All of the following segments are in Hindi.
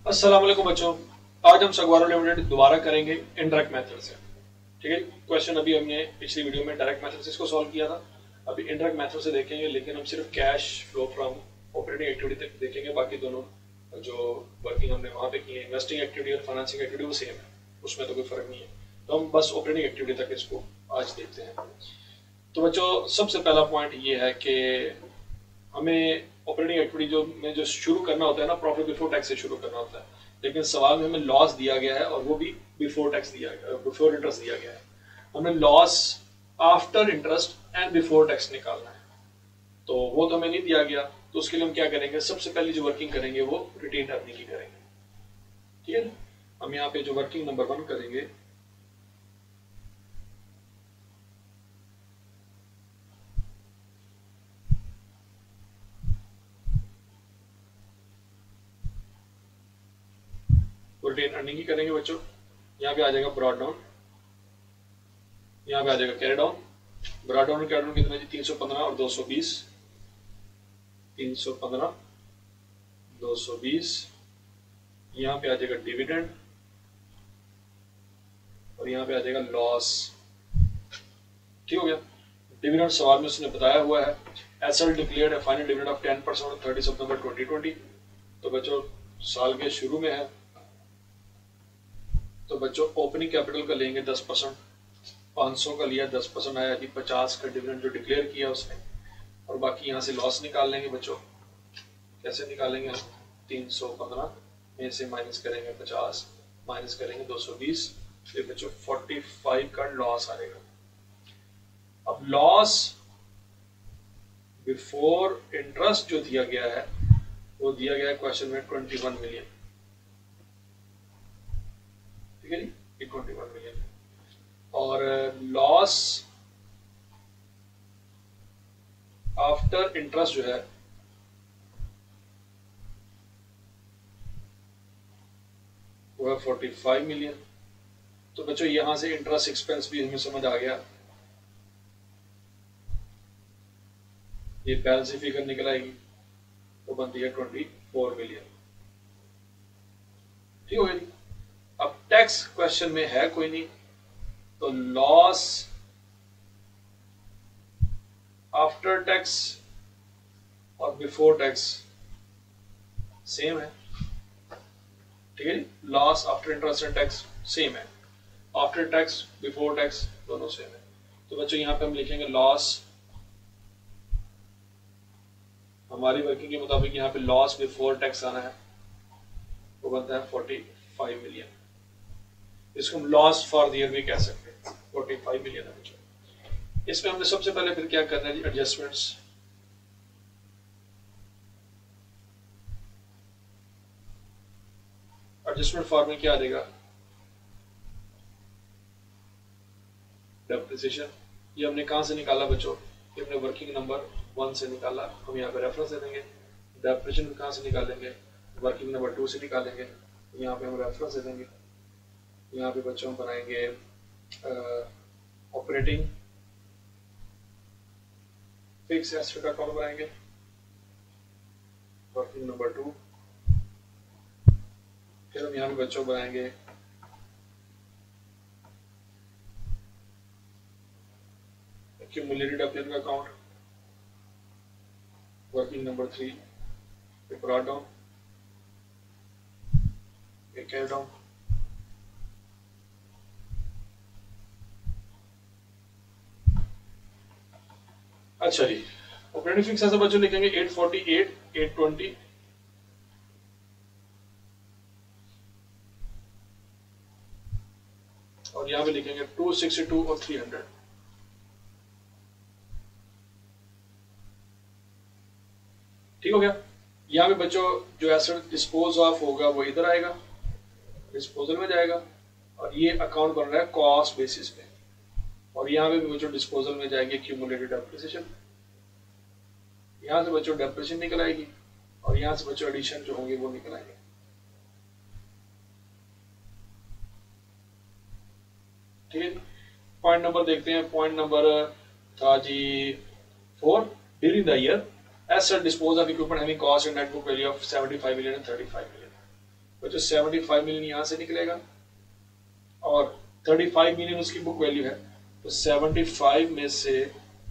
अस्सलाम वालेकुम बच्चों। आज हम सगवारो लिमिटेड दोबारा करेंगे इनडायरेक्ट मेथड से। ठीक है, क्वेश्चन अभी हमने पिछली वीडियो में डायरेक्ट मेथड से इसको सॉल्व किया था। अभी इनडायरेक्ट मेथड से देखेंगे, लेकिन हम सिर्फ cash flow from operating activity तक देखेंगे। बाकी दोनों जो वर्किंग हमने वहां पे की है, इन्वेस्टिंग एक्टिविटी और फाइनेंसिंग एक्टिविटी, वो सेम है, उसमें तो कोई फर्क नहीं है। तो हम बस ऑपरेटिंग एक्टिविटी तक इसको आज देखते हैं। तो बच्चों, सबसे पहला पॉइंट ये है कि हमें ऑपरेटिंग एक्टिविटी जो शुरू करना होता है ना, प्रॉफिट बिफोर टैक्स से शुरू करना होता है। लेकिन सवाल में हमें लॉस दिया गया है और वो भी बिफोर टैक्स दिया गया, बिफोर इंटरेस्ट दिया गया है। हमें loss after interest and before tax निकालना है, तो वो तो हमें नहीं दिया गया। तो उसके लिए हम क्या करेंगे, सबसे पहले जो वर्किंग करेंगे वो रिटेन अर्निंग की करेंगे। ठीक है, हम यहाँ पे जो वर्किंग नंबर 1 करेंगे, रिटेन अर्निंग ही करेंगे बच्चों। यहाँ पे आ जाएगा ब्रॉड डाउन, यहाँ पे आ जाएगा कैरी डाउन। ब्रॉड डाउन और कैरी डाउन कितना जी, 315 और 220। 315 220। यहाँ पे आ जाएगा डिविडेंड और यहाँ पे आ जाएगा लॉस। ठीक हो गया। डिविडेंड सवाल में उसने बताया हुआ है, SL declared a final dividend of 10% on 30 September 2020। तो बच्चों साल के शुरू में है, तो बच्चों ओपनिंग कैपिटल का लेंगे 10%। 500 का लिया, 10% आया जी 50 का डिविडेंड जो डिक्लेयर किया उसने। और बाकी यहाँ से लॉस निकाल लेंगे बच्चों। कैसे निकालेंगे हम, 315 में से माइनस करेंगे 50, माइनस करेंगे 220, फिर बच्चों 45 का लॉस आएगा। अब लॉस बिफोर इंटरेस्ट जो दिया गया है, वो दिया गया है क्वेश्चन में 21 मिलियन। ठीक है जी, 21 मिलियन। और लॉस आफ्टर इंटरेस्ट जो है वो है 45 मिलियन। तो बच्चों यहां से इंटरेस्ट एक्सपेंस भी हमें समझ आ गया, ये बैलेंस शीट फिगर निकल आएगी, तो बनती है 24 मिलियन। ठीक हो गया। अब टैक्स क्वेश्चन में है कोई नहीं, तो लॉस आफ्टर टैक्स और बिफोर टैक्स सेम है। ठीक है, loss after interest and tax same है, आफ्टर टैक्स बिफोर टैक्स दोनों सेम है। तो बच्चों यहाँ पे हम लिखेंगे लॉस, हमारी वर्किंग के मुताबिक यहाँ पे लॉस बिफोर टैक्स आना है, वो बनता है 45 मिलियन। इसको हम लॉस फॉर द ईयर भी कह सकते हैं, 45 मिलियन है बच्चों। इसमें हमने सबसे पहले फिर क्या करना है जी, एडजस्टमेंट्स। एडजस्टमेंट फॉर्मूला क्या आ जाएगा, डेप्रिसिएशन। ये हमने कहां से निकाला बच्चों, ये हमने वर्किंग नंबर 1 से निकाला। हम यहाँ पे रेफरेंस दे देंगे। डेप्रिसिएशन कहां से निकालेंगे, वर्किंग नंबर 2 से निकालेंगे। यहाँ पे हम रेफरेंस दे देंगे। यहाँ पे बच्चों हम बनाएंगे ऑपरेटिंग फिक्स एसेट का अकाउंट बनाएंगे, वर्किंग नंबर 2। फिर हम यहाँ पे बच्चों बनाएंगे एक्यूमुलेटेड अपडेट का अकाउंट, वर्किंग नंबर 3। फिर ब्रॉड डाउन, कैरी डाउन। अच्छा जी, ऑपरेटिंग फिक्स ऐसे बच्चों लिखेंगे 848, 820। और यहां पे लिखेंगे 262 और 300। ठीक हो गया। यहाँ पे बच्चों जो एसेट डिस्पोज ऑफ होगा वो इधर आएगा, डिस्पोजल में जाएगा। और ये अकाउंट बन रहा है कॉस्ट बेसिस पे, और यहाँ पे भी बच्चों डिस्पोजल में जाएगी एक्यूमुलेटेड डेप्रिसिएशन। यहाँ से बच्चों डेप्रिसिएशन निकल आएगी, और यहाँ से बच्चों एडिशन जो होंगे वो निकल आएंगे। ठीक है, पॉइंट नंबर देखते हैं। पॉइंट नंबर था जी 4, during the year asset disposal of equipment having cost and net book value of 75 million and 35 million। बच्चों 75 मिलियन यहाँ से निकलेगा और 35 मिलियन उसकी बुक वैल्यू है, तो 75 में से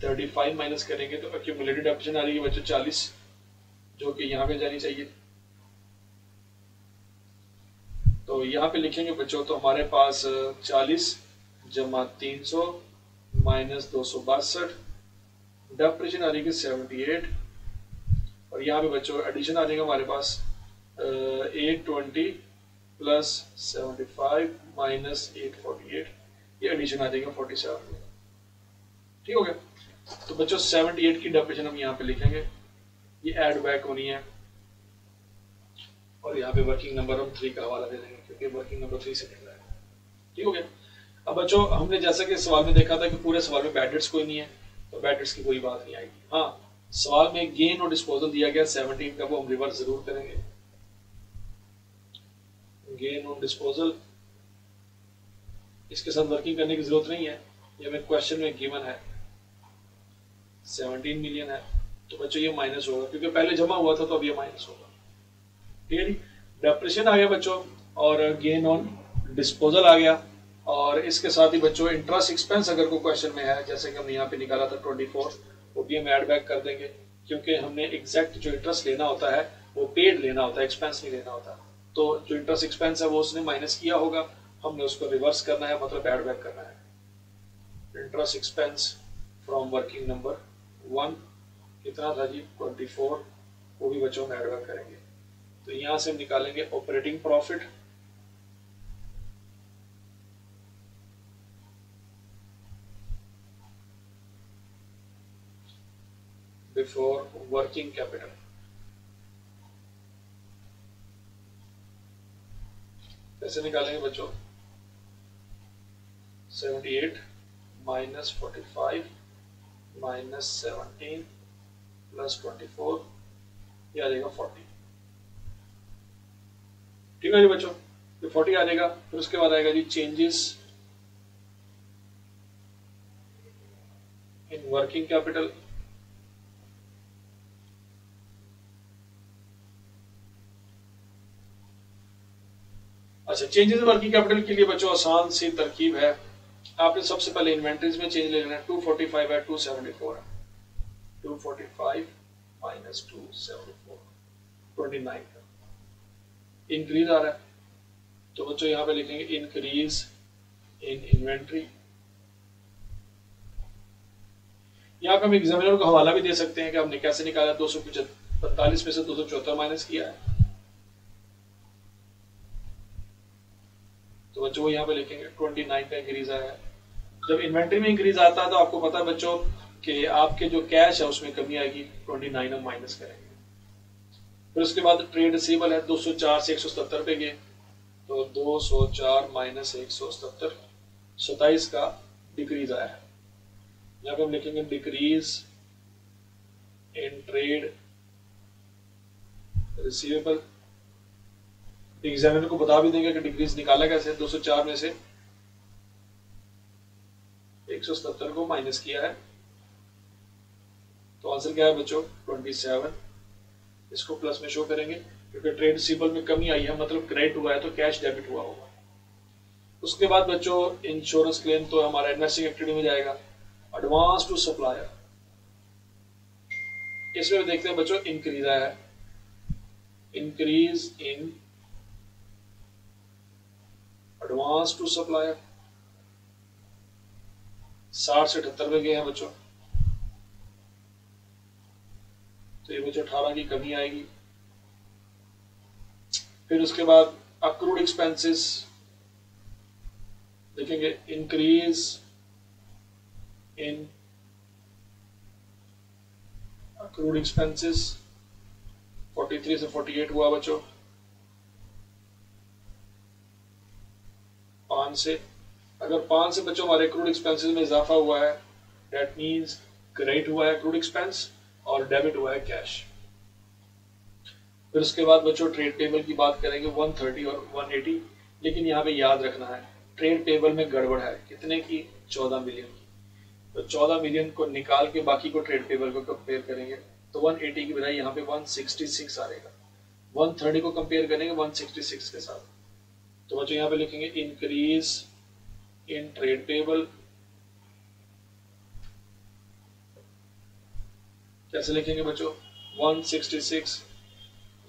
35 माइनस करेंगे तो एक्यूमुलेटेड डेप्रिसिएशन आ रही है बच्चों 40, जो कि यहाँ पे जानी चाहिए। तो यहाँ पे लिखेंगे बच्चों, तो हमारे पास 40 जमा 300 माइनस 262, डेप्रिसिएशन आ रही है 78, और यहाँ पे बच्चों एडिशन आ जाएगा हमारे पास 820 प्लस 75 माइनस 848, ये एडिशन आ जाएगा 47। ठीक हो गया। तो बच्चों 78 की डेप्रिसिएशन हम यहाँ पे लिखेंगे, ये ऐड बैक होनी है, और यहाँ पे वर्किंग नंबर हम 3 का हवाला दे देंगे क्योंकि वर्किंग नंबर 3 से निकला है। ठीक हो गया। अब बच्चों हमने जैसा कि सवाल में देखा था कि पूरे सवाल में बैड डेट्स कोई नहीं है, तो बैड डेट्स की कोई बात नहीं आएगी। हाँ, सवाल में गेन और डिस्पोजल दिया गया 17 का, वो हम रिवर्स जरूर करेंगे। गेन और डिस्पोजल, इसके साथ वर्किंग करने की जरूरत नहीं है, ये हमें क्वेश्चन में गिवन है 17 मिलियन है, तो बच्चों ये माइनस होगा क्योंकि पहले जमा हुआ था, तो अब ये माइनस होगा। ठीक है जी। डेप्रिसिएशन आ गया बच्चों, और गेन ऑन डिस्पोजल आ गया, और इसके साथ ही बच्चों इंटरेस्ट एक्सपेंस अगर कोई क्वेश्चन में है, जैसे कि हमने यहाँ पे निकाला था 24, वो भी हम ऐड बैक कर देंगे क्योंकि हमने एग्जैक्ट जो इंटरेस्ट लेना होता है वो पेड लेना होता है, एक्सपेंस नहीं लेना होता। तो जो इंटरेस्ट एक्सपेंस है वो उसने माइनस किया होगा, हमने उसको रिवर्स करना है, मतलब ऐड बैक करना है। Interest expense from working number 1 कितना था जी 24, वो भी बच्चों हम ऐड बैक करेंगे। तो यहां से हम निकालेंगे operating profit, before working capital. कैसे निकालेंगे बच्चों, 78 माइनस 45 माइनस 17 प्लस 24, ये आ जाएगा 40। ठीक है जी बच्चों, तो 40 आ जाएगा। फिर उसके बाद आएगा जी चेंजेस इन वर्किंग कैपिटल, अच्छा चेंजेस इन वर्किंग कैपिटल के लिए बच्चों आसान सी तरकीब है, आपने सबसे पहले इन्वेंटरीज में चेंज ले लेना है। 245 है 274 है, 245 माइनस 274 29 का इंक्रीज आ रहा है, तो बच्चों यहां पे लिखेंगे इंक्रीज इन इन्वेंट्री। यहाँ पे हम एग्जामिनर को हवाला भी दे सकते हैं कि हमने कैसे निकाला, 245 में से 274 माइनस किया है, तो बच्चों यहाँ पे लिखेंगे 29 का इंक्रीज आया है। जब इन्वेंट्री में इंक्रीज आता है तो आपको पता है बच्चों कि आपके जो कैश है उसमें कमी आएगी, 29 हम माइनस करेंगे। फिर उसके बाद ट्रेड रिसीवेबल है 204 से 177 पे गए, तो 204 माइनस 177 27 का डिक्रीज आया है। यहाँ पे हम लिखेंगे decrease in trade receivable. Examiner को बता भी देंगे कि डिक्रीज निकाला कैसे, 204 में से 177 को माइनस किया है, तो आंसर क्या है बच्चों 27। इसको प्लस में शो करेंगे क्योंकि ट्रेड रिसीवेबल में कमी आई है, मतलब क्रेडिट हुआ है तो कैश डेबिट हुआ होगा। उसके बाद बच्चों इंश्योरेंस क्लेम तो हमारा इन्वेस्टिंग एक्टिविटी में जाएगा। एडवांस टू सप्लायर, इसमें देखते हैं बच्चों इंक्रीज आया है, increase in advance to supplier 60 से 78 में गए हैं बच्चों, तो ये बच्चों 18 की कमी आएगी। फिर उसके बाद अक्रूड एक्सपेंसेस देखेंगे, इंक्रीज इन अक्रूड एक्सपेंसेस 43 से 48 हुआ बच्चों, 5 से, अगर 5 से बच्चों हमारे अक्रूड एक्सपेंसेस में इजाफा हुआ है, दैट मींस क्रेडिट हुआ है अक्रूड एक्सपेंस और डेबिट हुआ है कैश। फिर उसके बाद बच्चों ट्रेड पेबल की बात करेंगे 130 और 180, लेकिन यहाँ पे याद रखना है ट्रेड पेबल में गड़बड़ है, कितने की 14 मिलियन की, तो 14 मिलियन को निकाल के बाकी को ट्रेड पेबल को कंपेयर करेंगे तो 180 की बजाय यहाँ पे 166 आएगा। 130 को कंपेयर करेंगे 166 के साथ। तो बच्चों यहाँ पे लिखेंगे इंक्रीज इन ट्रेड पेबल। कैसे लिखेंगे बच्चों? 166,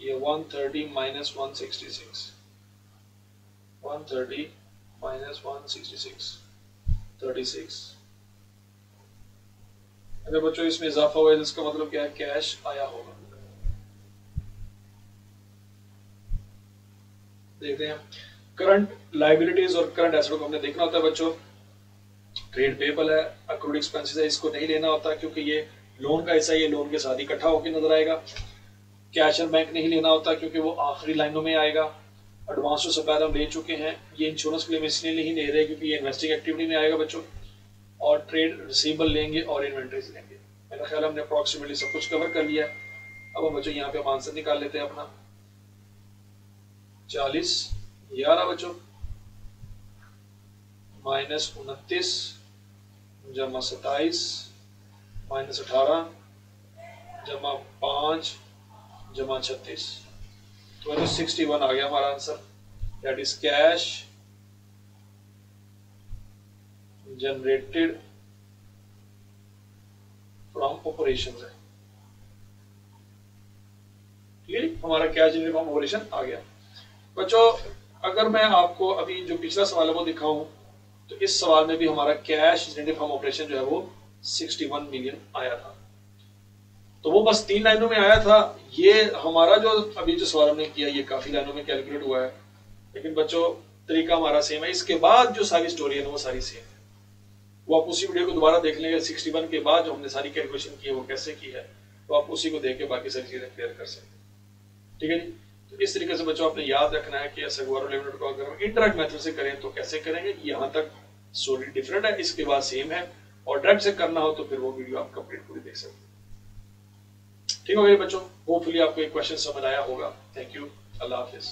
ये 130 माइनस 166, 130 माइनस 166, 36। अगर बच्चों इसमें इजाफा हुआ है तो इसका मतलब क्या है? कैश आया होगा। देखते हैं करंट लायबिलिटीज और करंट एसेट को हमने देखना होता है बच्चों। ट्रेड पेबल है, अक्रूड एक्सपेंसेस है, इसको नहीं लेना होता क्योंकि ये लोन का हिस्सा, ये लोन के साथ इकट्ठा होकर नजर आएगा। कैश एंड बैंक नहीं लेना होता क्योंकि वो आखिरी लाइनों में आएगा। एडवांस टू सप्लायर हम ले चुके हैं, ये इंश्योरेंस क्लेम इसलिए नहीं ले रहे क्योंकि ये इन्वेस्टिंग एक्टिविटी में आएगा बच्चों। और ट्रेड रिसीवेबल लेंगे और इन्वेंट्रीज लेंगे। मेरा ख्याल हमने अप्रोक्सीमेटली सब कुछ कवर कर लिया है। अब हम बच्चों यहाँ पे हम आंसर निकाल लेते हैं अपना। 40 11 बच्चों माइनस 29 जमा 27 माइनस 18 जमा 5 जमा 36, तो 61 आ गया हमारा answer. That is cash generated from operations है। ठीक है, हमारा कैश जनरेटेड फ्रॉम ऑपरेशन आ गया बच्चों। अगर मैं आपको अभी जो पिछला सवाल है वो दिखाऊं तो इस सवाल में भी हमारा कैश जनरेटेड फ्रॉम ऑपरेशन जो है वो 61 मिलियन आया था। तो वो बस 3 लाइनों में आया था। ये हमारा जो अभी जो सवाल हमने किया ये काफी लाइनों में कैलकुलेट हुआ है, लेकिन बच्चों तरीका हमारा सेम है। इसके बाद जो सारी स्टोरी है वो सारी सेम है। वो आप उसी वीडियो को दोबारा देख लेंगे। 61 के बाद जो हमने सारी कैलकुलेशन की है वो कैसे की है, तो आप उसी को देख के बाकी सारी चीजें क्लियर कर सकते हैं। ठीक है जी। तो इस तरीके से बच्चों आपने याद रखना है कि एसेग्वारो लिमिटेड को अगर हम इंटरैक्ट मेथड से करें तो कैसे करेंगे। यहाँ तक स्टोरी डिफरेंट है, इसके बाद सेम है, और डायरेक्ट से करना हो तो फिर वो वीडियो आप कंप्लीट पूरी देख सकते हैं। ठीक हो गया बच्चों, होपफुली आपको एक क्वेश्चन समझ आया होगा। Thank you, Allah Hafiz.